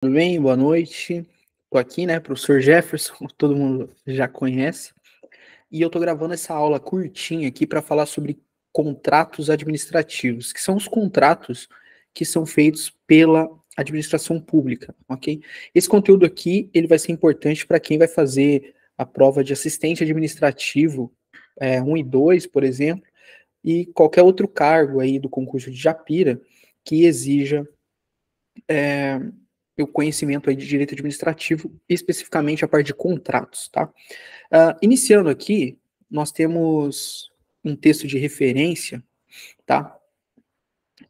Tudo bem? Boa noite. Tô aqui, né, professor Jefferson, todo mundo já conhece. E eu tô gravando essa aula curtinha aqui para falar sobre contratos administrativos, que são os contratos que são feitos pela administração pública, ok? Esse conteúdo aqui, ele vai ser importante para quem vai fazer a prova de assistente administrativo 1 e 2, por exemplo, e qualquer outro cargo aí do concurso de Japira que exija o conhecimento aí de direito administrativo, especificamente a parte de contratos, tá? Iniciando aqui, nós temos um texto de referência, tá?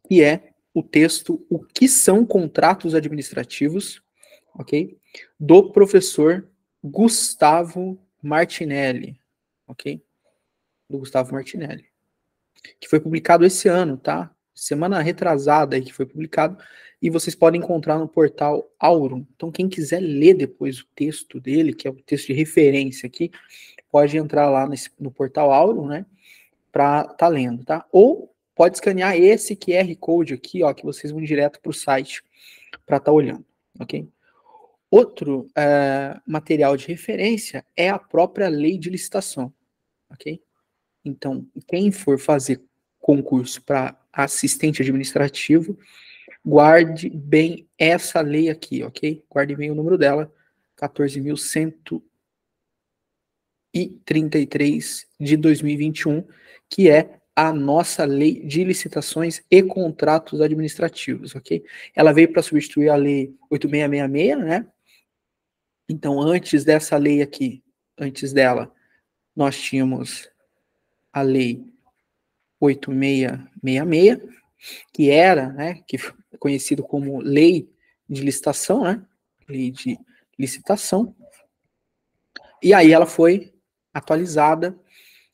Que é o texto O que são contratos administrativos, ok? Do professor Gustavo Martinelli, ok? Do Gustavo Martinelli, que foi publicado esse ano, tá? Semana retrasada aí que foi publicado, e vocês podem encontrar no portal Aurum. Então, quem quiser ler depois o texto dele, que é o texto de referência aqui, pode entrar lá no portal Aurum, né, para tá lendo, tá? Ou pode escanear esse QR Code aqui, ó, que vocês vão direto para o site para estar olhando, ok? Outro material de referência é a própria lei de licitação, ok? Então, quem for fazer concurso para assistente administrativo, guarde bem essa lei aqui, ok? Guarde bem o número dela, 14.133 de 2021, que é a nossa lei de licitações e contratos administrativos, ok? Ela veio para substituir a lei 8666, né? Então, antes dessa lei aqui, antes dela, nós tínhamos a lei 8666, que era, né, que é conhecido como lei de licitação, né, lei de licitação, e aí ela foi atualizada,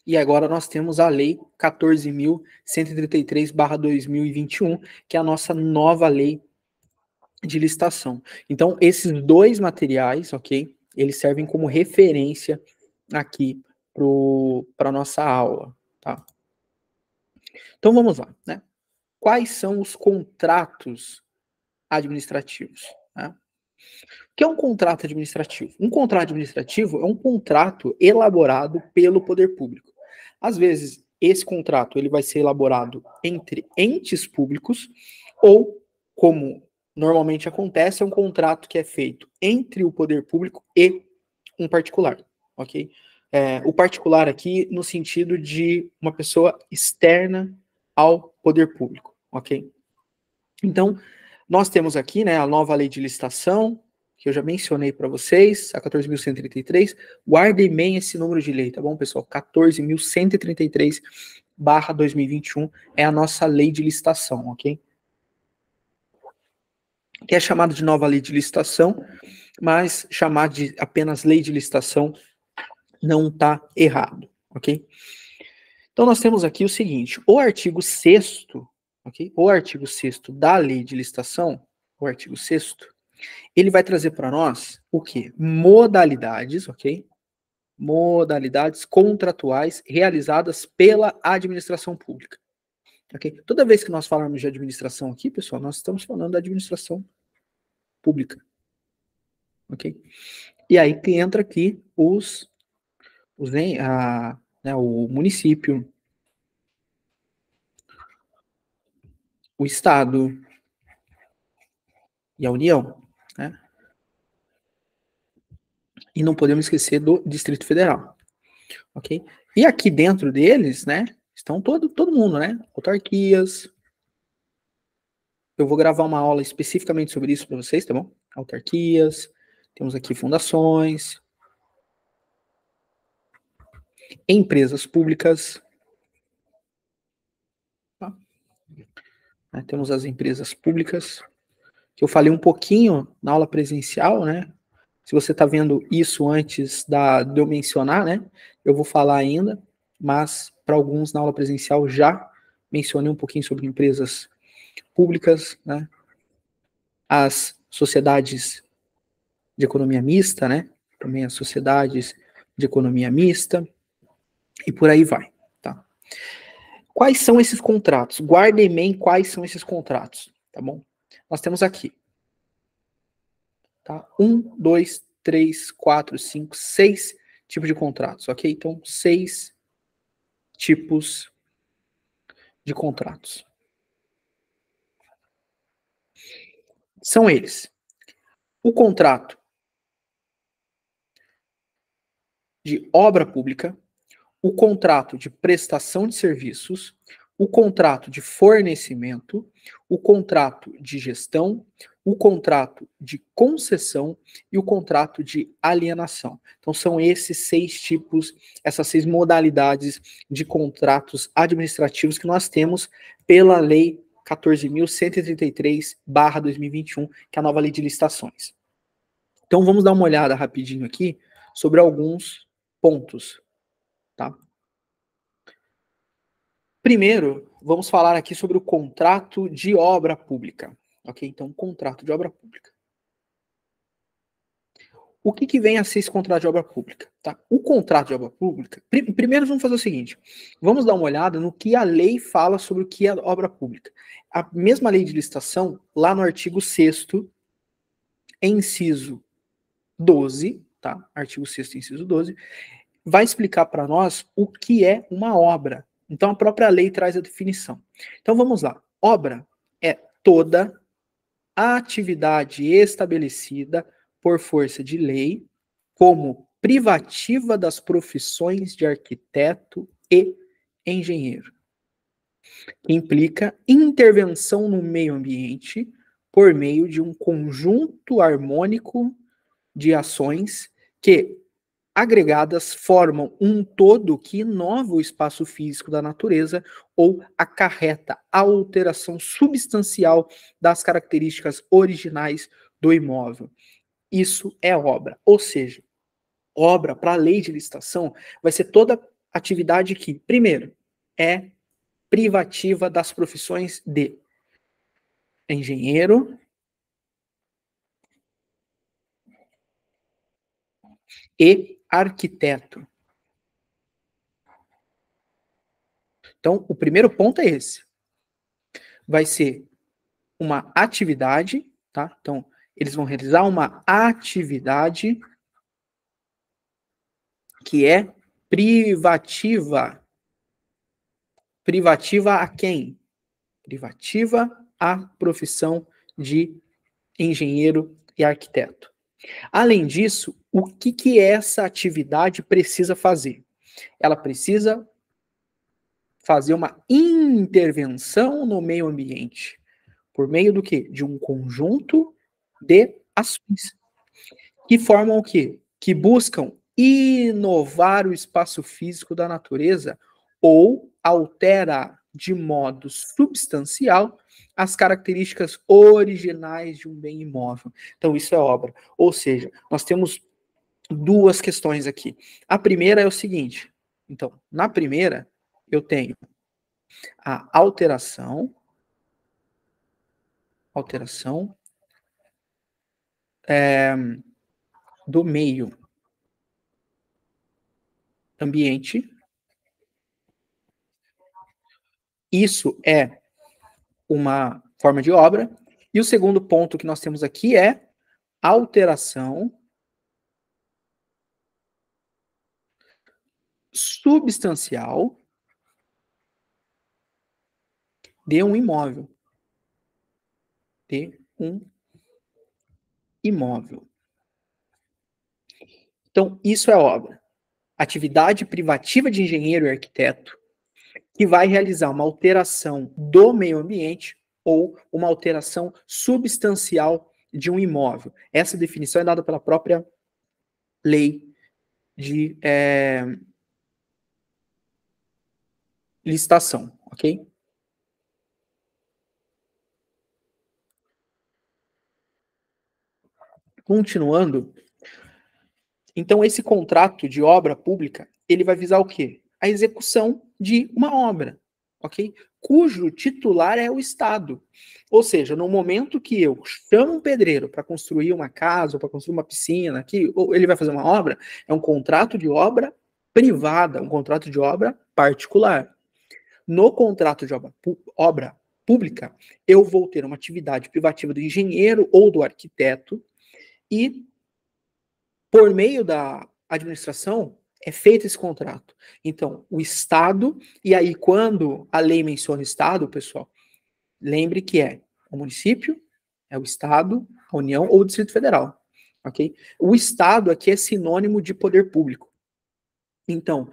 e agora nós temos a lei 14.133/2021, que é a nossa nova lei de licitação. Então, esses dois materiais, ok, eles servem como referência aqui para a nossa aula, tá? Então, vamos lá, né? Quais são os contratos administrativos? Né? O que é um contrato administrativo? Um contrato administrativo é um contrato elaborado pelo poder público. Às vezes, esse contrato ele vai ser elaborado entre entes públicos ou, como normalmente acontece, é um contrato que é feito entre o poder público e um particular, ok? O particular aqui no sentido de uma pessoa externa ao poder público, ok? Então, nós temos aqui, né, a nova lei de licitação, que eu já mencionei para vocês, a 14.133. Guardem bem esse número de lei, tá bom, pessoal? 14.133/2021 é a nossa lei de licitação, ok? Que é chamada de nova lei de licitação, mas chamar de apenas lei de licitação não está errado, ok? Então, nós temos aqui o seguinte, o artigo 6º, ok? O artigo 6º da lei de licitação, o artigo 6º, ele vai trazer para nós o quê? Modalidades, ok? Modalidades contratuais realizadas pela administração pública, ok? Toda vez que nós falarmos de administração aqui, pessoal, nós estamos falando da administração pública, ok? E aí que entra aqui né, o município, o estado e a União, né? E não podemos esquecer do Distrito Federal, ok? E aqui dentro deles, né, estão todo mundo, né? Autarquias. Eu vou gravar uma aula especificamente sobre isso para vocês, tá bom? Autarquias, temos aqui fundações, empresas públicas, tá? Temos as empresas públicas, que eu falei um pouquinho na aula presencial, né? Se você está vendo isso antes de eu mencionar, né? Eu vou falar ainda, mas para alguns na aula presencial já mencionei um pouquinho sobre empresas públicas, né? As sociedades de economia mista, né? Também as sociedades de economia mista, e por aí vai, tá? Quais são esses contratos? Guardem bem quais são esses contratos, tá bom? Nós temos aqui Tá? 1, 2, 3, 4, 5, 6 tipos de contratos, ok? Então, 6 tipos de contratos. São eles: o contrato de obra pública, o contrato de prestação de serviços, o contrato de fornecimento, o contrato de gestão, o contrato de concessão e o contrato de alienação. Então, são esses 6 tipos, essas 6 modalidades de contratos administrativos que nós temos pela Lei 14.133/2021, que é a nova lei de licitações. Então, vamos dar uma olhada rapidinho aqui sobre alguns pontos, tá? Primeiro, vamos falar aqui sobre o contrato de obra pública, ok? Então, contrato de obra pública. O que vem a ser esse contrato de obra pública? Tá? O contrato de obra pública, primeiro vamos fazer o seguinte, vamos dar uma olhada no que a lei fala sobre o que é obra pública. A mesma lei de licitação, lá no artigo 6º, inciso 12, tá? Artigo 6º, inciso 12, vai explicar para nós o que é uma obra. Então, a própria lei traz a definição. Então, vamos lá. Obra é toda a atividade estabelecida por força de lei como privativa das profissões de arquiteto e engenheiro, que implica intervenção no meio ambiente por meio de um conjunto harmônico de ações que, agregadas, formam um todo que inova o espaço físico da natureza ou acarreta a alteração substancial das características originais do imóvel. Isso é obra. Ou seja, obra, para a lei de licitação, vai ser toda atividade que, primeiro, é privativa das profissões de engenheiro e arquiteto. Então, o primeiro ponto é esse. Vai ser uma atividade, tá? Então, eles vão realizar uma atividade que é privativa. Privativa a quem? Privativa à profissão de engenheiro e arquiteto. Além disso, o que essa atividade precisa fazer? Ela precisa fazer uma intervenção no meio ambiente. Por meio do quê? De um conjunto de ações que formam o quê? Que buscam inovar o espaço físico da natureza ou alterar de modo substancial as características originais de um bem imóvel. Então, isso é obra. Ou seja, nós temos duas questões aqui. A primeira é o seguinte. Então, na primeira, eu tenho a alteração do meio ambiente. Isso é uma forma de obra. E o segundo ponto que nós temos aqui é alteração substancial de um imóvel. De um imóvel. Então, isso é obra. Atividade privativa de engenheiro e arquiteto que vai realizar uma alteração do meio ambiente ou uma alteração substancial de um imóvel. Essa definição é dada pela própria lei de licitação, ok? Continuando, então esse contrato de obra pública, ele vai visar o quê? A execução de uma obra, ok? Cujo titular é o Estado. Ou seja, no momento que eu chamo um pedreiro para construir uma casa, ou para construir uma piscina, aqui, ou ele vai fazer uma obra, é um contrato de obra privada, um contrato de obra particular. No contrato de obra pública, eu vou ter uma atividade privativa do engenheiro ou do arquiteto e por meio da administração é feito esse contrato. Então, o Estado, e aí quando a lei menciona Estado, pessoal, lembre que é o município, é o Estado, a União ou o Distrito Federal, ok? O Estado aqui é sinônimo de poder público. Então,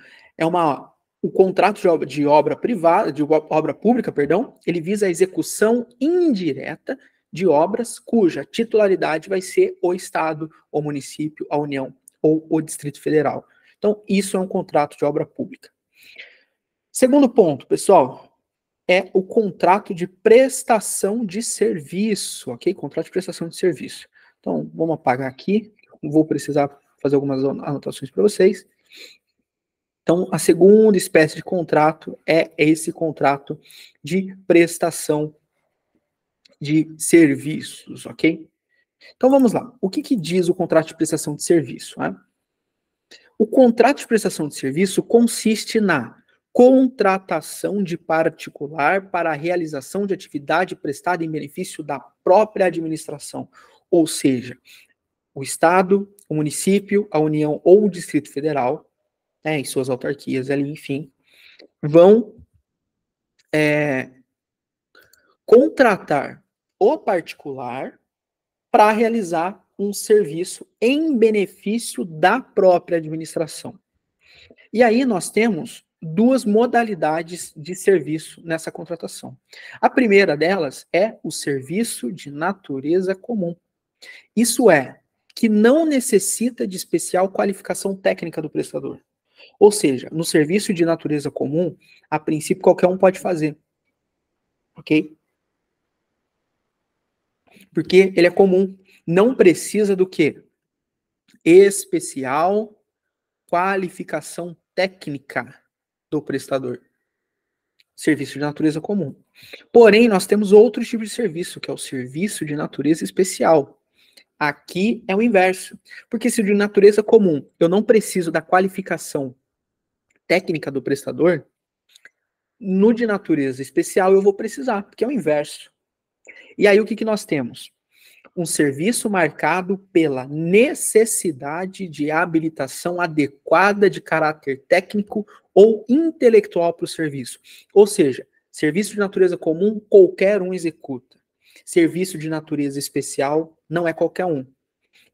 o contrato de obra privada, de obra pública, perdão, ele visa a execução indireta de obras cuja titularidade vai ser o Estado, o município, a União ou o Distrito Federal. Então, isso é um contrato de obra pública. Segundo ponto, pessoal, é o contrato de prestação de serviço, ok? Contrato de prestação de serviço. Então, vamos apagar aqui, vou precisar fazer algumas anotações para vocês. Então, a segunda espécie de contrato é esse contrato de prestação de serviços, ok? Então, vamos lá. O que diz o contrato de prestação de serviço? Né? O contrato de prestação de serviço consiste na contratação de particular para a realização de atividade prestada em benefício da própria administração, ou seja, o Estado, o município, a União ou o Distrito Federal, e suas autarquias ali, enfim, vão contratar o particular para realizar um serviço em benefício da própria administração. E aí nós temos duas modalidades de serviço nessa contratação. A primeira delas é o serviço de natureza comum. Isso é, que não necessita de especial qualificação técnica do prestador. Ou seja, no serviço de natureza comum, a princípio qualquer um pode fazer. Ok? Porque ele é comum. Não precisa do quê? Especial qualificação técnica do prestador. Serviço de natureza comum. Porém, nós temos outro tipo de serviço, que é o serviço de natureza especial. Aqui é o inverso. Porque se de natureza comum eu não preciso da qualificação técnica do prestador, no de natureza especial eu vou precisar, porque é o inverso. E aí o que nós temos? Um serviço marcado pela necessidade de habilitação adequada de caráter técnico ou intelectual para o serviço. Ou seja, serviço de natureza comum, qualquer um executa. Serviço de natureza especial, não é qualquer um.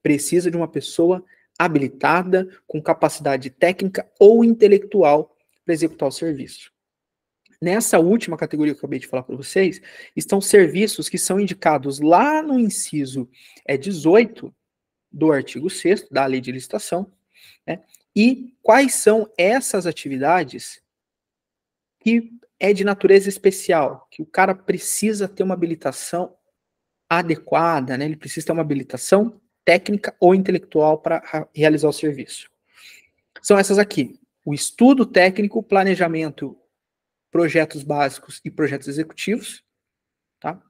Precisa de uma pessoa habilitada, com capacidade técnica ou intelectual para executar o serviço. Nessa última categoria que eu acabei de falar para vocês, estão serviços que são indicados lá no inciso 18 do artigo 6º da Lei de Licitação, né? E quais são essas atividades que é de natureza especial, que o cara precisa ter uma habilitação adequada, né? Ele precisa ter uma habilitação técnica ou intelectual para realizar o serviço. São essas aqui: o estudo técnico, planejamento, projetos básicos e projetos executivos, tá?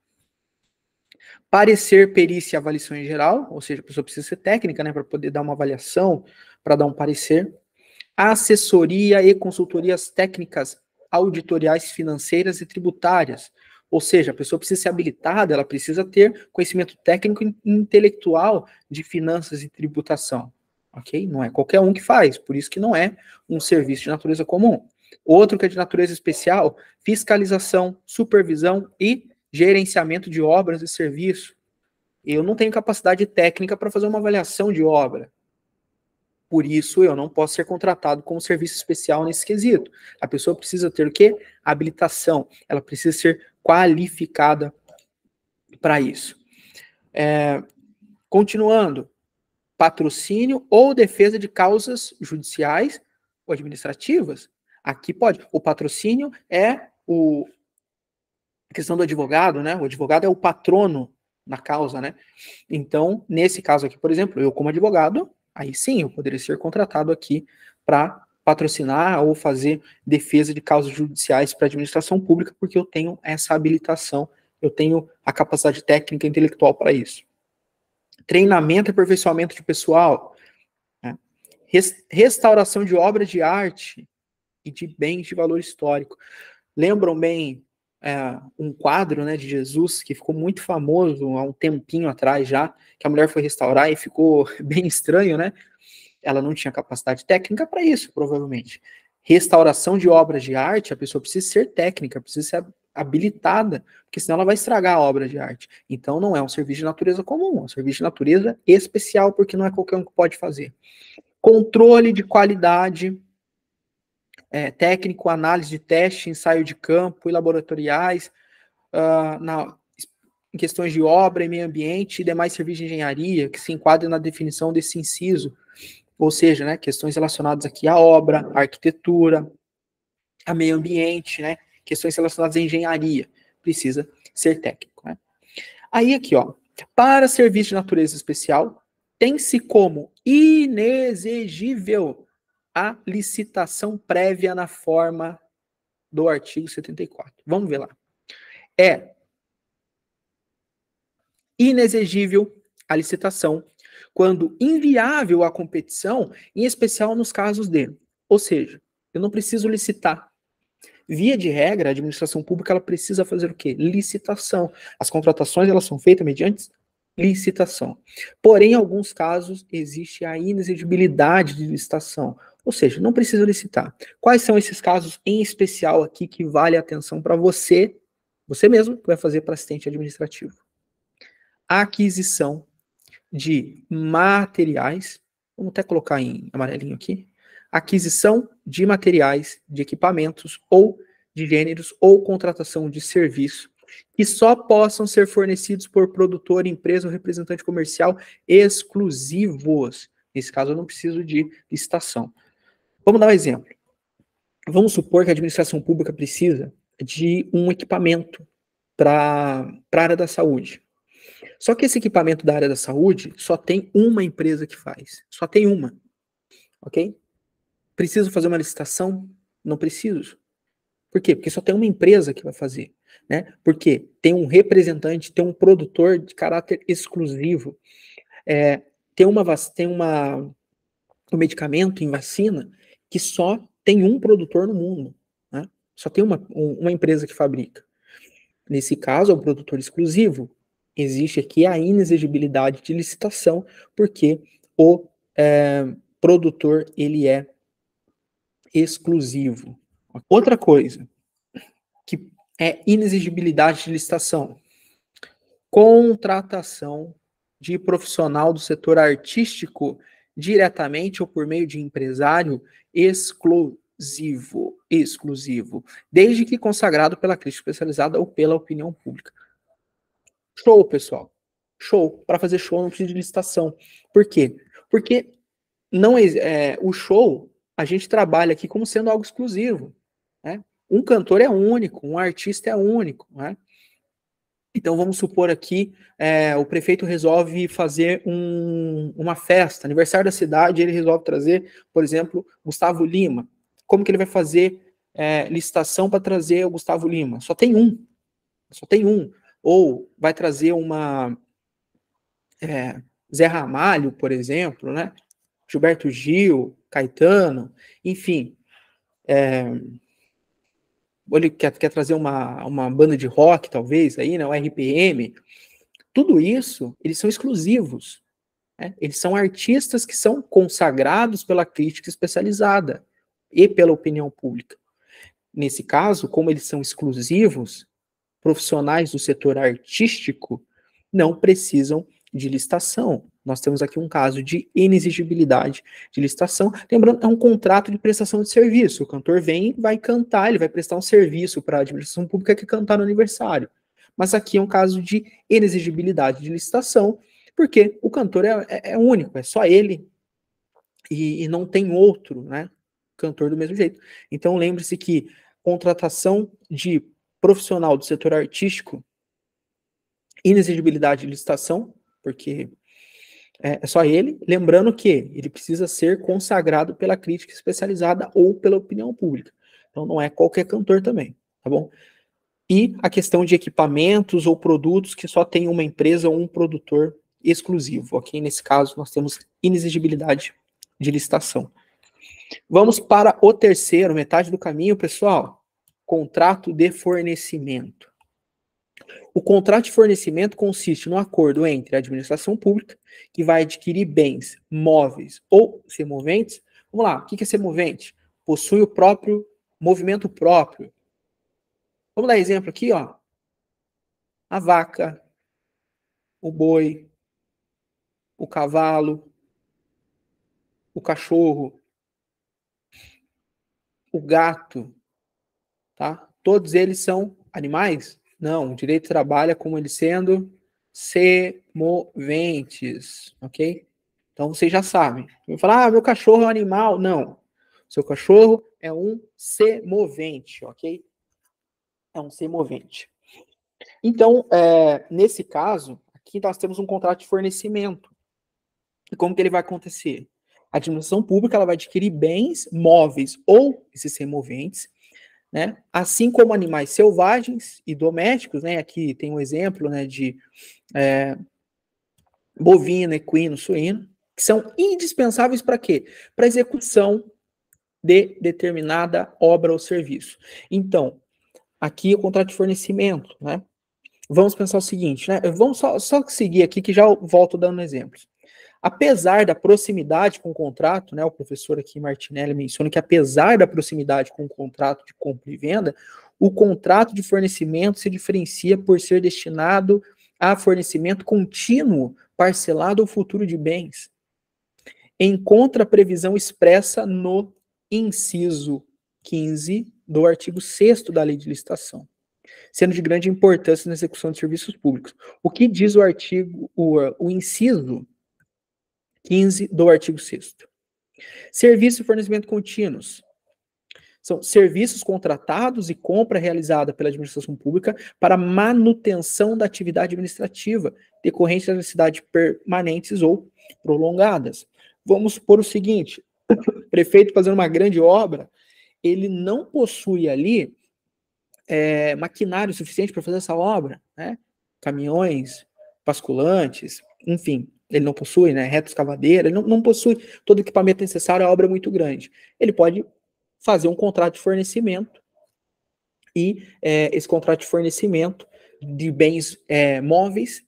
Parecer, perícia e avaliação em geral, ou seja, a pessoa precisa ser técnica, né, para poder dar uma avaliação, para dar um parecer. Assessoria e consultorias técnicas, auditoriais, financeiras e tributárias, ou seja, a pessoa precisa ser habilitada, ela precisa ter conhecimento técnico e intelectual de finanças e tributação, ok? Não é qualquer um que faz, por isso que não é um serviço de natureza comum. Outro que é de natureza especial, fiscalização, supervisão e gerenciamento de obras e serviços. Eu não tenho capacidade técnica para fazer uma avaliação de obra. Por isso, eu não posso ser contratado como serviço especial nesse quesito. A pessoa precisa ter o quê? Habilitação. Ela precisa ser qualificada para isso. Continuando, patrocínio ou defesa de causas judiciais ou administrativas. Aqui pode. O patrocínio é a questão do advogado, né? O advogado é o patrono na causa, né? Então, nesse caso aqui, por exemplo, eu como advogado, aí sim, eu poderia ser contratado aqui para patrocinar ou fazer defesa de causas judiciais para a administração pública, porque eu tenho essa habilitação, eu tenho a capacidade técnica e intelectual para isso. Treinamento e aperfeiçoamento de pessoal, né? Restauração de obras de arte e de bens de valor histórico. Lembram bem um quadro, né, de Jesus que ficou muito famoso há um tempinho atrás já, que a mulher foi restaurar e ficou bem estranho, né? Ela não tinha capacidade técnica para isso, provavelmente. Restauração de obras de arte, a pessoa precisa ser técnica, precisa ser habilitada, porque senão ela vai estragar a obra de arte. Então não é um serviço de natureza comum, é um serviço de natureza especial, porque não é qualquer um que pode fazer. Controle de qualidade técnico, análise de teste, ensaio de campo e laboratoriais, em questões de obra e meio ambiente e demais serviços de engenharia, que se enquadram na definição desse inciso, ou seja, né, questões relacionadas aqui à obra, à arquitetura, a meio ambiente, né, questões relacionadas à engenharia, precisa ser técnico, né. Aí aqui, ó, para serviço de natureza especial, tem-se como inexigível a licitação prévia na forma do artigo 74. Vamos ver lá. É inexigível a licitação quando inviável a competição, em especial nos casos de, ou seja, eu não preciso licitar. Via de regra, a administração pública ela precisa fazer o quê? Licitação. As contratações elas são feitas mediante licitação. Porém, em alguns casos, existe a inexigibilidade de licitação. Ou seja, não precisa licitar. Quais são esses casos em especial aqui que vale a atenção para você mesmo, que vai fazer para assistente administrativo? A aquisição de materiais, vamos até colocar em amarelinho aqui, aquisição de materiais, de equipamentos ou de gêneros ou contratação de serviço que só possam ser fornecidos por produtor, empresa ou representante comercial exclusivos. Nesse caso, eu não preciso de licitação. Vamos dar um exemplo. Vamos supor que a administração pública precisa de um equipamento para a área da saúde. Só que esse equipamento da área da saúde só tem uma empresa que faz. Só tem uma. Ok? Preciso fazer uma licitação? Não preciso. Por quê? Porque só tem uma empresa que vai fazer. Né? Porque tem um representante, tem um produtor de caráter exclusivo. Tem um medicamento em vacina que só tem um produtor no mundo. Né? Só tem uma empresa que fabrica. Nesse caso, é um produtor exclusivo. Existe aqui a inexigibilidade de licitação, porque o produtor ele é exclusivo. Outra coisa que é inexigibilidade de licitação: contratação de profissional do setor artístico diretamente ou por meio de empresário exclusivo, desde que consagrado pela crítica especializada ou pela opinião pública. Show, pessoal. Show. Para fazer show não precisa de licitação. Por quê? Porque não o show, a gente trabalha aqui como sendo algo exclusivo. Né? Um cantor é único, um artista é único. Né? Então, vamos supor aqui, o prefeito resolve fazer uma festa, aniversário da cidade, ele resolve trazer, por exemplo, Gustavo Lima. Como que ele vai fazer licitação para trazer o Gustavo Lima? Só tem um. Só tem um. Ou vai trazer Zé Ramalho, por exemplo, né? Gilberto Gil, Caetano, enfim. Ele quer trazer uma banda de rock, talvez, aí, né? O RPM. Tudo isso, eles são exclusivos. Né? Eles são artistas que são consagrados pela crítica especializada e pela opinião pública. Nesse caso, como eles são exclusivos, profissionais do setor artístico não precisam de licitação. Nós temos aqui um caso de inexigibilidade de licitação. Lembrando, é um contrato de prestação de serviço. O cantor vem e vai cantar, ele vai prestar um serviço para a administração pública que é cantar no aniversário. Mas aqui é um caso de inexigibilidade de licitação, porque o cantor é único, é só ele e não tem outro, né, cantor do mesmo jeito. Então lembre-se que contratação de profissional do setor artístico, inexigibilidade de licitação, porque é só ele, lembrando que ele precisa ser consagrado pela crítica especializada ou pela opinião pública. Então não é qualquer cantor também, tá bom? E a questão de equipamentos ou produtos que só tem uma empresa ou um produtor exclusivo. Aqui nesse caso nós temos inexigibilidade de licitação. Vamos para o terceiro, metade do caminho, pessoal. contrato de fornecimento. O contrato de fornecimento consiste no acordo entre a administração pública, que vai adquirir bens móveis ou semoventes. Vamos lá, o que é semovente? Possui o próprio movimento próprio. Vamos dar exemplo aqui, ó. A vaca, o boi, o cavalo, o cachorro, o gato, tá? Todos eles são animais? Não, o direito trabalha como eles sendo semoventes, ok? Então vocês já sabem. Eu falar, meu cachorro é um animal. Não. Seu cachorro é um semovente, ok? É um semovente. Então, nesse caso, aqui nós temos um contrato de fornecimento. E como que ele vai acontecer? A administração pública ela vai adquirir bens móveis ou esses semoventes, né? Assim como animais selvagens e domésticos, né? Aqui tem um exemplo, né, de bovino, equino, suíno, que são indispensáveis para quê? Para execução de determinada obra ou serviço. Então, aqui é o contrato de fornecimento, né? Vamos pensar o seguinte, né? Vamos só seguir aqui que já volto dando exemplos. Apesar da proximidade com o contrato, né, o professor aqui Martinelli menciona que apesar da proximidade com o contrato de compra e venda, o contrato de fornecimento se diferencia por ser destinado a fornecimento contínuo, parcelado ou futuro de bens. Encontra a previsão expressa no inciso 15 do artigo 6º da Lei de Licitação, sendo de grande importância na execução de serviços públicos. O que diz o artigo, o inciso 15 do artigo 6º? Serviço e fornecimento contínuos. São serviços contratados e compra realizada pela administração pública para manutenção da atividade administrativa, decorrente das necessidades permanentes ou prolongadas. Vamos supor o seguinte, o prefeito fazendo uma grande obra, ele não possui ali maquinário suficiente para fazer essa obra, né? Caminhões, basculantes, enfim, ele não possui, né? Reto escavadeira, ele não possui todo o equipamento necessário, a obra é muito grande. Ele pode fazer um contrato de fornecimento e esse contrato de fornecimento de bens móveis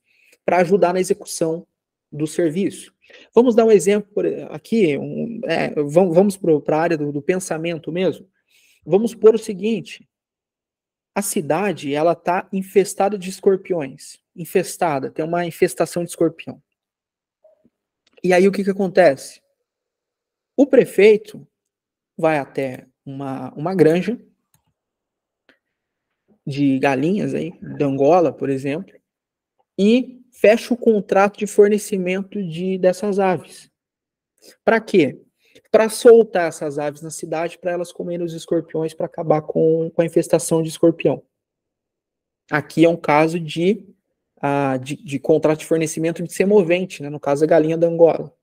para ajudar na execução do serviço. Vamos dar um exemplo aqui, vamos para a área do pensamento mesmo. Vamos supor o seguinte, a cidade ela está infestada de escorpiões, tem uma infestação de escorpião. E aí o que acontece? O prefeito vai até uma granja de galinhas aí, de Angola, por exemplo, e fecha o contrato de fornecimento dessas aves. Para quê? Para soltar essas aves na cidade, para elas comerem os escorpiões, para acabar com a infestação de escorpião. Aqui é um caso de contrato de fornecimento de semovente, né? No caso, a galinha da Angola.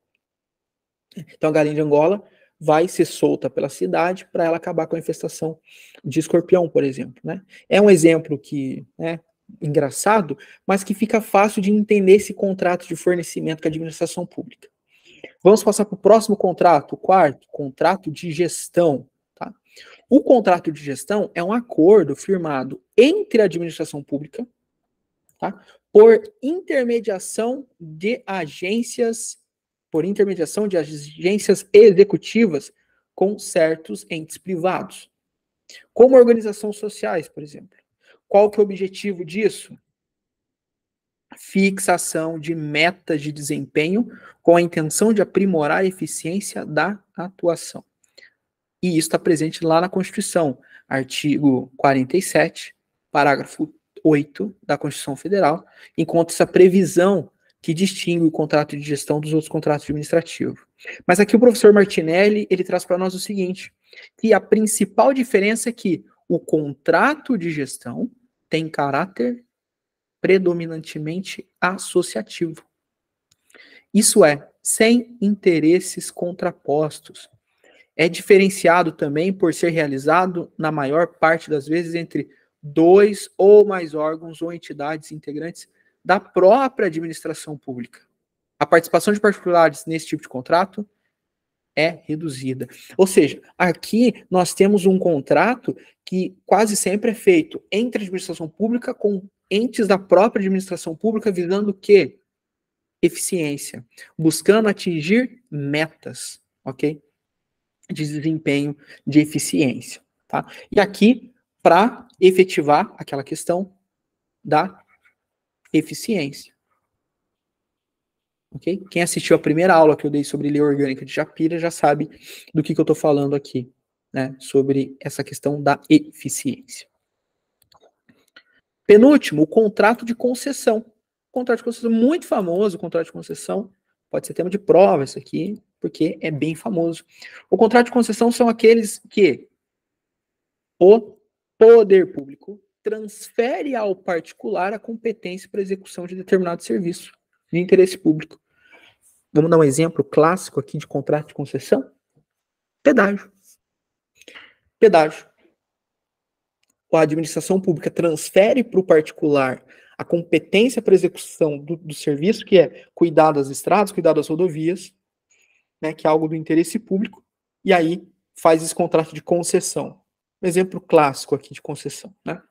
Então, a galinha de Angola vai ser solta pela cidade para ela acabar com a infestação de escorpião, por exemplo, né? É um exemplo que é engraçado, mas que fica fácil de entender esse contrato de fornecimento com a administração pública. Vamos passar para o próximo contrato, o quarto, contrato de gestão. Tá? O contrato de gestão é um acordo firmado entre a administração pública, tá? Por intermediação de agências executivas com certos entes privados, como organizações sociais, por exemplo. Qual que é o objetivo disso? Fixação de metas de desempenho com a intenção de aprimorar a eficiência da atuação. E isso está presente lá na Constituição, artigo 47, parágrafo 8 da Constituição Federal, encontra essa previsão que distingue o contrato de gestão dos outros contratos administrativos. Mas aqui o professor Martinelli, ele traz para nós o seguinte, que a principal diferença é que o contrato de gestão tem caráter predominantemente associativo. Isso é, sem interesses contrapostos. É diferenciado também por ser realizado, na maior parte das vezes, entre 2 ou mais órgãos ou entidades integrantes da própria administração pública. A participação de particulares nesse tipo de contrato é reduzida. Ou seja, aqui nós temos um contrato que quase sempre é feito entre a administração pública com entes da própria administração pública, visando o quê? Eficiência, buscando atingir metas, ok? De desempenho, de eficiência, tá? E aqui, para efetivar aquela questão da eficiência. Ok? Quem assistiu a primeira aula que eu dei sobre lei orgânica de Japira já sabe do que eu estou falando aqui, né? Sobre essa questão da eficiência. Penúltimo, o contrato de concessão. Contrato de concessão muito famoso, o contrato de concessão pode ser tema de prova isso aqui, porque é bem famoso. O contrato de concessão são aqueles que o poder público transfere ao particular a competência para execução de determinado serviço de interesse público. Vamos dar um exemplo clássico aqui de contrato de concessão? Pedágio. Pedágio. A administração pública transfere para o particular a competência para execução do serviço, que é cuidar das estradas, cuidar das rodovias, né, que é algo do interesse público, e aí faz esse contrato de concessão. Um exemplo clássico aqui de concessão, né?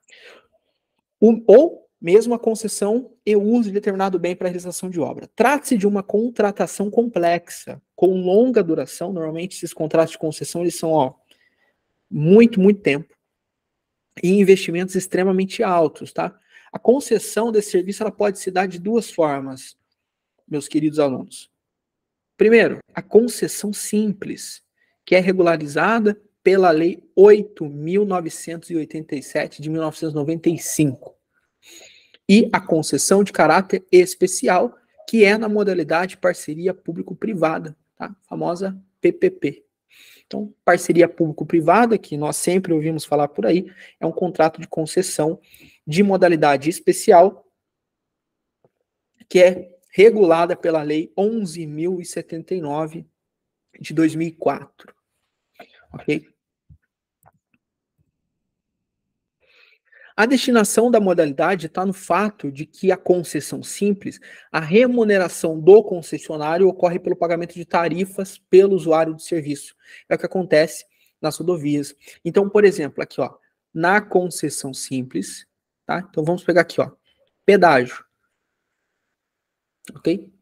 Ou mesmo a concessão e o uso de determinado bem para a realização de obra. Trata-se de uma contratação complexa, com longa duração. Normalmente esses contratos de concessão eles são muito tempo e investimentos extremamente altos, tá? A concessão desse serviço ela pode se dar de duas formas, meus queridos alunos. Primeiro, a concessão simples, que é regularizada pela Lei 8.987 de 1995. E a concessão de caráter especial, que é na modalidade parceria público-privada, tá? A famosa PPP. Então, parceria público-privada, que nós sempre ouvimos falar por aí, é um contrato de concessão de modalidade especial, que é regulada pela Lei 11.079 de 2004. Ok? A destinação da modalidade está no fato de que a concessão simples, a remuneração do concessionário ocorre pelo pagamento de tarifas pelo usuário do serviço. É o que acontece nas rodovias. Então, por exemplo, aqui, ó, na concessão simples, tá? Então vamos pegar aqui, ó, pedágio. Ok?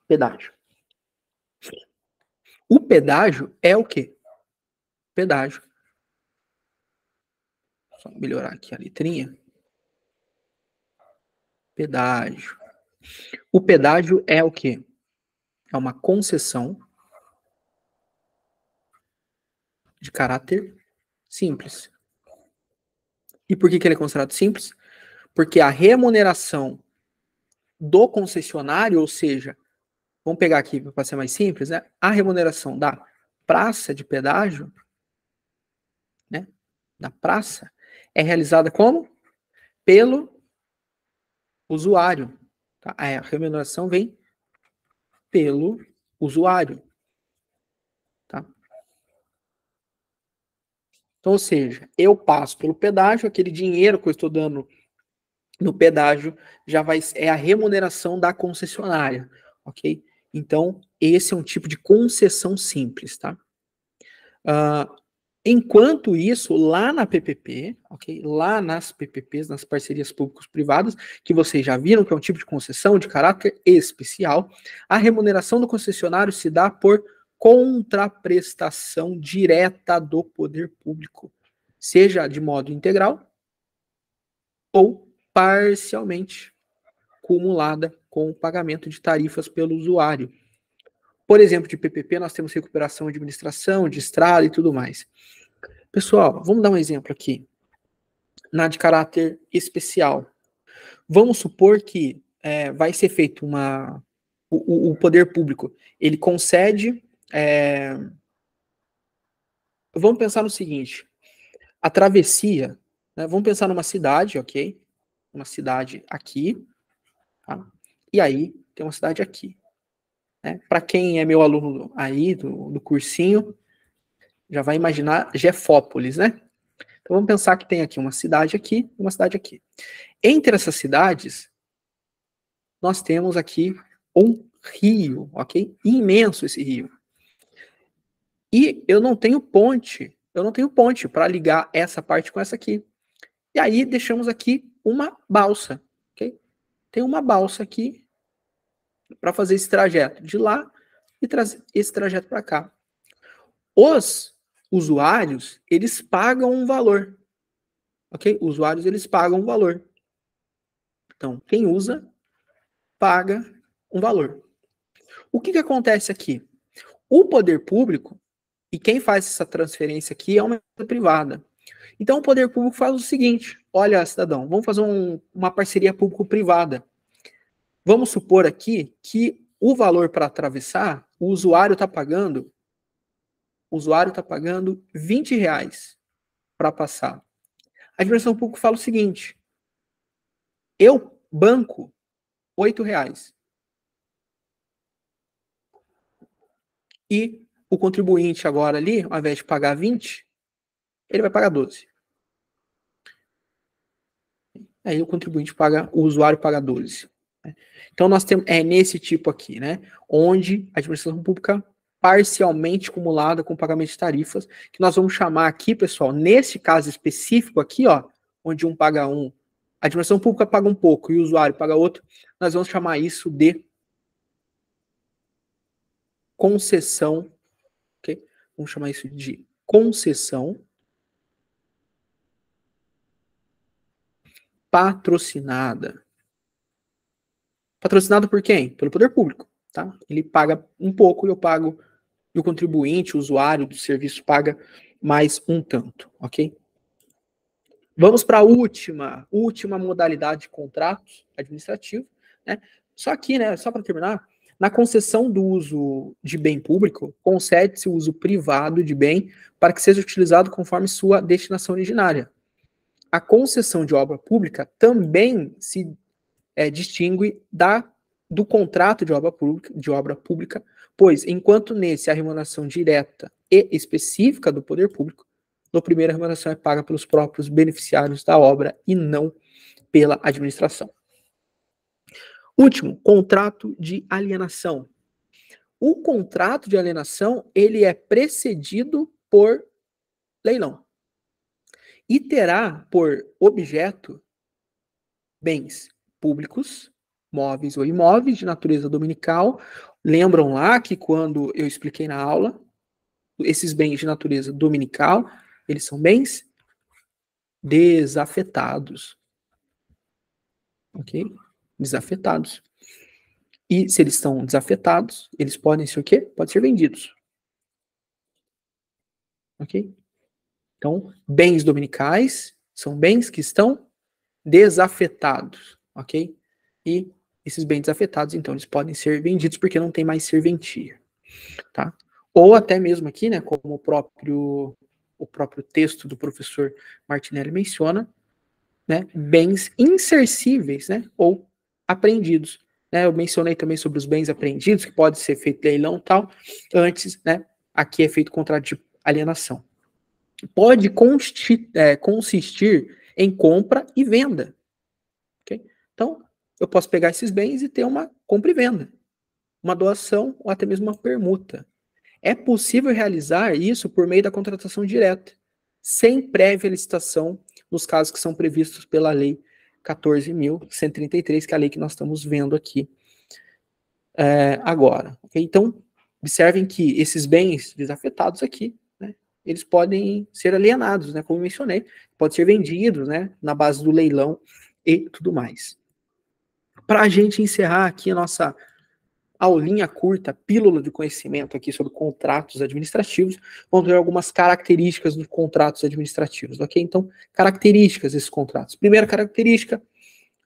Pedágio. O pedágio é o quê? Pedágio. Só melhorar aqui a letrinha. Pedágio. O pedágio é o quê? É uma concessão de caráter simples. E por que ele é considerado simples? Porque a remuneração do concessionário, ou seja, vamos pegar aqui para ser mais simples, né? A remuneração da praça de pedágio, né? Da praça, é realizada como? Pelo usuário. Tá? A remuneração vem pelo usuário. Tá? Então, ou seja, eu passo pelo pedágio, aquele dinheiro que eu estou dando no pedágio já é a remuneração da concessionária, ok? Então, esse é um tipo de concessão simples, tá? Enquanto isso, lá na PPP, ok? Lá nas PPPs, nas parcerias públicos-privadas, que vocês já viram que é um tipo de concessão de caráter especial, a remuneração do concessionário se dá por contraprestação direta do poder público, seja de modo integral ou parcialmente cumulada com o pagamento de tarifas pelo usuário. Por exemplo, de PPP, nós temos recuperação de administração, de estrada e tudo mais. Pessoal, vamos dar um exemplo aqui. Na de caráter especial. Vamos supor que vai ser feito o poder público, ele concede... vamos pensar no seguinte, a travessia, né, vamos pensar numa cidade, ok? Uma cidade aqui, tá? E aí tem uma cidade aqui. Né? Para quem é meu aluno aí do cursinho, já vai imaginar Jefópolis, né? Então vamos pensar que tem aqui uma cidade aqui e uma cidade aqui. Entre essas cidades, nós temos aqui um rio, ok? Imenso esse rio. E eu não tenho ponte para ligar essa parte com essa aqui. E aí deixamos aqui uma balsa, ok? Tem uma balsa aqui para fazer esse trajeto de lá e trazer esse trajeto para cá. Os usuários, eles pagam um valor, ok? Os usuários, eles pagam um valor. Então, quem usa, paga um valor. O que acontece aqui? O poder público, e quem faz essa transferência aqui é uma empresa privada. Então, o poder público faz o seguinte: olha, cidadão, vamos fazer uma parceria público-privada. Vamos supor aqui que o valor para atravessar, o usuário está pagando R$20 para passar. A administração pública fala o seguinte: eu banco R$8. E o contribuinte agora ali, ao invés de pagar 20, ele vai pagar 12. Aí o contribuinte paga, o usuário paga 12. Então nós temos, nesse tipo aqui, né? Onde a administração pública parcialmente acumulada com pagamento de tarifas, que nós vamos chamar aqui, pessoal, nesse caso específico aqui, ó, onde um paga um, a administração pública paga um pouco e o usuário paga outro, nós vamos chamar isso de concessão, ok? Vamos chamar isso de concessão patrocinada. Patrocinado por quem? Pelo poder público, tá? Ele paga um pouco e eu pago, e o contribuinte, o usuário do serviço paga mais um tanto, ok? Vamos para a última modalidade de contrato administrativo, né? Só aqui, né, só para terminar, na concessão do uso de bem público, concede-se o uso privado de bem para que seja utilizado conforme sua destinação originária. A concessão de obra pública também se distingue do contrato de obra pública, pois, enquanto nesse a remuneração direta e específica do poder público, no primeiro a remuneração é paga pelos próprios beneficiários da obra e não pela administração. Último, contrato de alienação. O contrato de alienação, ele é precedido por leilão e terá por objeto bens públicos, móveis ou imóveis de natureza dominical. Lembram lá que quando eu expliquei na aula, esses bens de natureza dominical, eles são bens desafetados. Ok? Desafetados. E se eles estão desafetados, eles podem ser o quê? Podem ser vendidos. Ok? Então, bens dominicais são bens que estão desafetados. Ok? E esses bens desafetados, então, eles podem ser vendidos porque não tem mais serventia. Tá? Ou até mesmo aqui, né, como o próprio texto do professor Martinelli menciona, né, bens insercíveis, né, ou apreendidos. Né, eu mencionei também sobre os bens apreendidos, que pode ser feito leilão e tal, antes, né, aqui é feito contrato de alienação. Pode consistir em compra e venda. Okay? Então, eu posso pegar esses bens e ter uma compra e venda, uma doação ou até mesmo uma permuta. É possível realizar isso por meio da contratação direta, sem prévia licitação, nos casos que são previstos pela Lei 14.133, que é a lei que nós estamos vendo aqui agora. Okay? Então, observem que esses bens desafetados aqui, né, eles podem ser alienados, né, como eu mencionei, podem ser vendidos, né, na base do leilão e tudo mais. Para a gente encerrar aqui a nossa aulinha curta, pílula de conhecimento aqui sobre contratos administrativos, vamos ver algumas características dos contratos administrativos, ok? Então, características desses contratos. Primeira característica,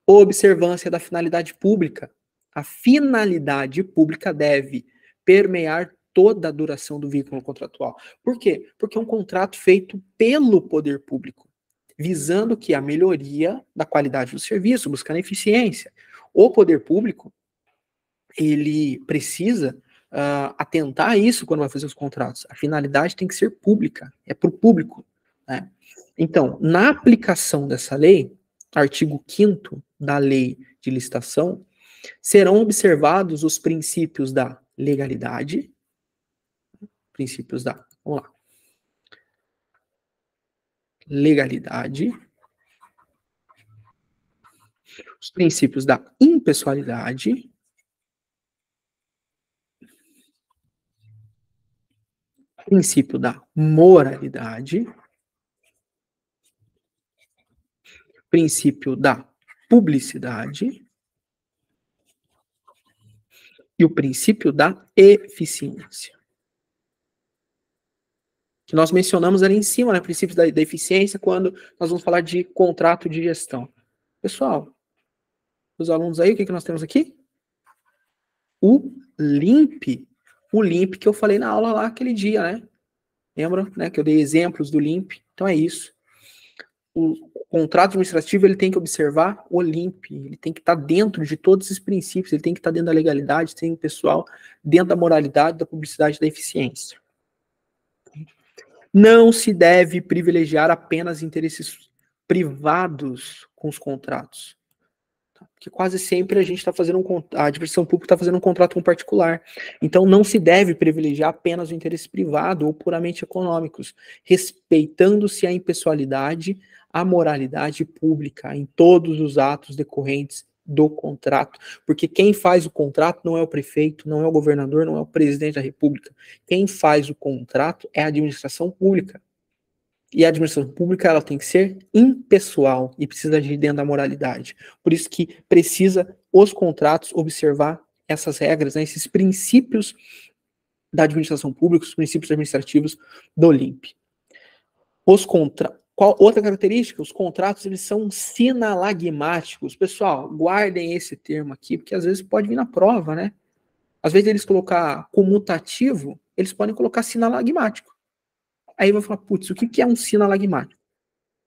observância da finalidade pública. A finalidade pública deve permear toda a duração do vínculo contratual. Por quê? Porque é um contrato feito pelo poder público, visando que a melhoria da qualidade do serviço, buscando eficiência. O poder público, ele precisa atentar a isso quando vai fazer os contratos. A finalidade tem que ser pública, é para o público. Né? Então, na aplicação dessa lei, artigo 5º da Lei de Licitação, serão observados os princípios da legalidade, Princípios da, vamos lá, legalidade, os princípios da impessoalidade, princípio da moralidade, princípio da publicidade e o princípio da eficiência. Que nós mencionamos ali em cima, né, princípios da eficiência, quando nós vamos falar de contrato de gestão. Pessoal, os alunos aí, o que nós temos aqui? O LIMP. O LIMP que eu falei na aula lá aquele dia, né? Lembram, né, que eu dei exemplos do LIMP? Então é isso. O contrato administrativo, ele tem que observar o LIMP, ele tem que estar dentro de todos esses princípios, ele tem que estar dentro da legalidade, tem pessoal, dentro da moralidade, da publicidade e da eficiência. Não se deve privilegiar apenas interesses privados com os contratos. Porque quase sempre a gente está fazendo a administração pública está fazendo um contrato com um particular. Então não se deve privilegiar apenas o interesse privado ou puramente econômicos, respeitando-se a impessoalidade, a moralidade pública em todos os atos decorrentes do contrato. Porque quem faz o contrato não é o prefeito, não é o governador, não é o presidente da república. Quem faz o contrato é a administração pública. E a administração pública, ela tem que ser impessoal e precisa agir dentro da moralidade. Por isso que precisa os contratos observar essas regras, né, esses princípios da administração pública, os princípios administrativos do LIMP. Qual outra característica? Os contratos, eles são sinalagmáticos. Pessoal, guardem esse termo aqui, porque às vezes pode vir na prova, né? Às vezes eles colocar comutativo, eles podem colocar sinalagmático. Aí vai falar, putz, o que é um sinalagmático?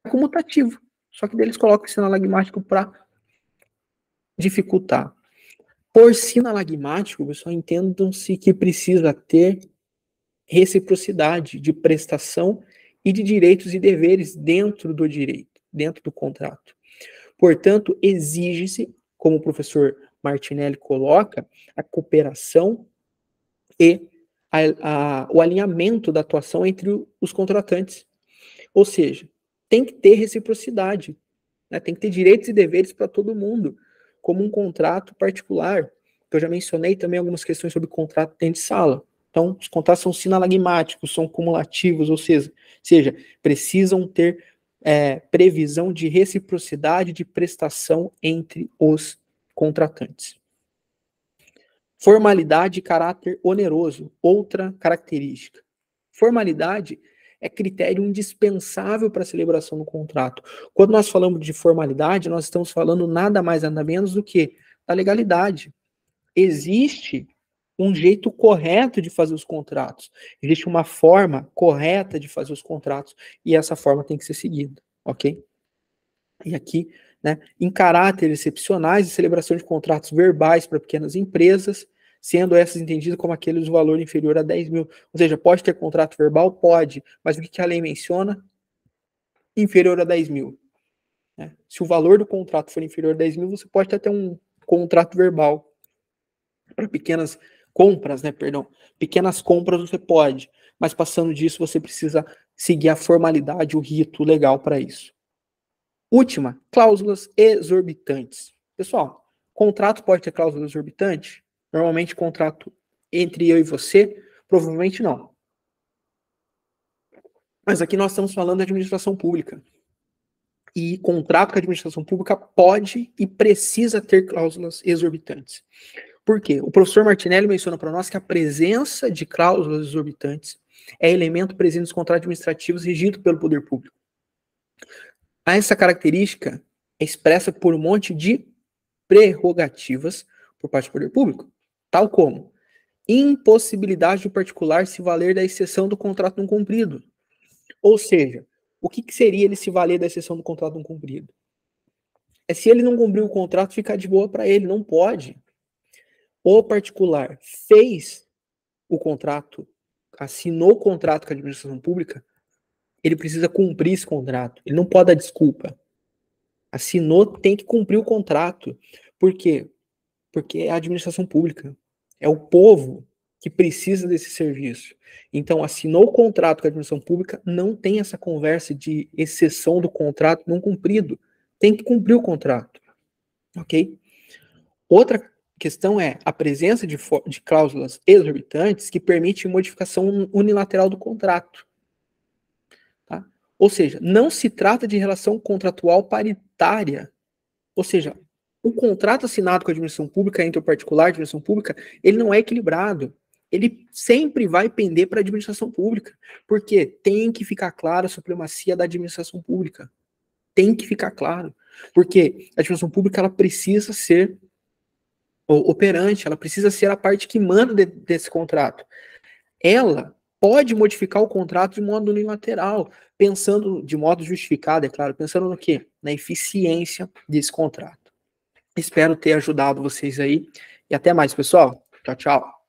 É comutativo. Só que eles colocam o sinalagmático para dificultar. Por sinalagmático, pessoal, entendam-se que precisa ter reciprocidade de prestação e de direitos e deveres dentro do direito, dentro do contrato. Portanto, exige-se, como o professor Martinelli coloca, a cooperação e o alinhamento da atuação entre os contratantes. Ou seja, tem que ter reciprocidade, né? Tem que ter direitos e deveres para todo mundo, como um contrato particular, que eu já mencionei também algumas questões sobre contrato dentro de sala. Então, os contratos são sinalagmáticos, são cumulativos, ou seja, precisam ter previsão de reciprocidade de prestação entre os contratantes. Formalidade e caráter oneroso, outra característica. Formalidade é critério indispensável para a celebração do contrato. Quando nós falamos de formalidade, nós estamos falando nada mais nada menos do que da legalidade. Existe um jeito correto de fazer os contratos. Existe uma forma correta de fazer os contratos e essa forma tem que ser seguida, ok? E aqui, né, em caráteres excepcionais, de celebração de contratos verbais para pequenas empresas, sendo essas entendidas como aqueles de valor inferior a 10 mil. Ou seja, pode ter contrato verbal? Pode, mas o que a lei menciona? Inferior a 10 mil. Né? Se o valor do contrato for inferior a 10 mil, você pode até ter um contrato verbal. Para pequenas compras, né, perdão. Pequenas compras você pode, mas passando disso você precisa seguir a formalidade, o rito legal para isso. Última, cláusulas exorbitantes. Pessoal, contrato pode ter cláusula exorbitante? Normalmente, contrato entre eu e você, provavelmente não. Mas aqui nós estamos falando da administração pública. E contrato com a administração pública pode e precisa ter cláusulas exorbitantes. Por quê? O professor Martinelli menciona para nós que a presença de cláusulas exorbitantes é elemento presente nos contratos administrativos regidos pelo poder público. Essa característica é expressa por um monte de prerrogativas por parte do poder público, tal como impossibilidade do particular se valer da exceção do contrato não cumprido. Ou seja, o que seria ele se valer da exceção do contrato não cumprido? É se ele não cumprir o contrato, ficar de boa para ele, não pode. O particular fez o contrato, assinou o contrato com a administração pública, ele precisa cumprir esse contrato. Ele não pode dar desculpa. Assinou, tem que cumprir o contrato. Por quê? Porque é a administração pública. É o povo que precisa desse serviço. Então, assinou o contrato com a administração pública, não tem essa conversa de exceção do contrato não cumprido. Tem que cumprir o contrato. Ok? Outra questão é a presença de cláusulas exorbitantes que permitem modificação unilateral do contrato. Tá? Ou seja, não se trata de relação contratual paritária. Ou seja, o contrato assinado com a administração pública, entre o particular e a administração pública, ele não é equilibrado. Ele sempre vai pender para a administração pública. Porque tem que ficar clara a supremacia da administração pública. Tem que ficar claro. Porque a administração pública ela precisa ser operante, ela precisa ser a parte que manda desse contrato. Ela pode modificar o contrato de modo unilateral, pensando de modo justificado, é claro, pensando no quê? Na eficiência desse contrato. Espero ter ajudado vocês aí. E até mais, pessoal. Tchau, tchau.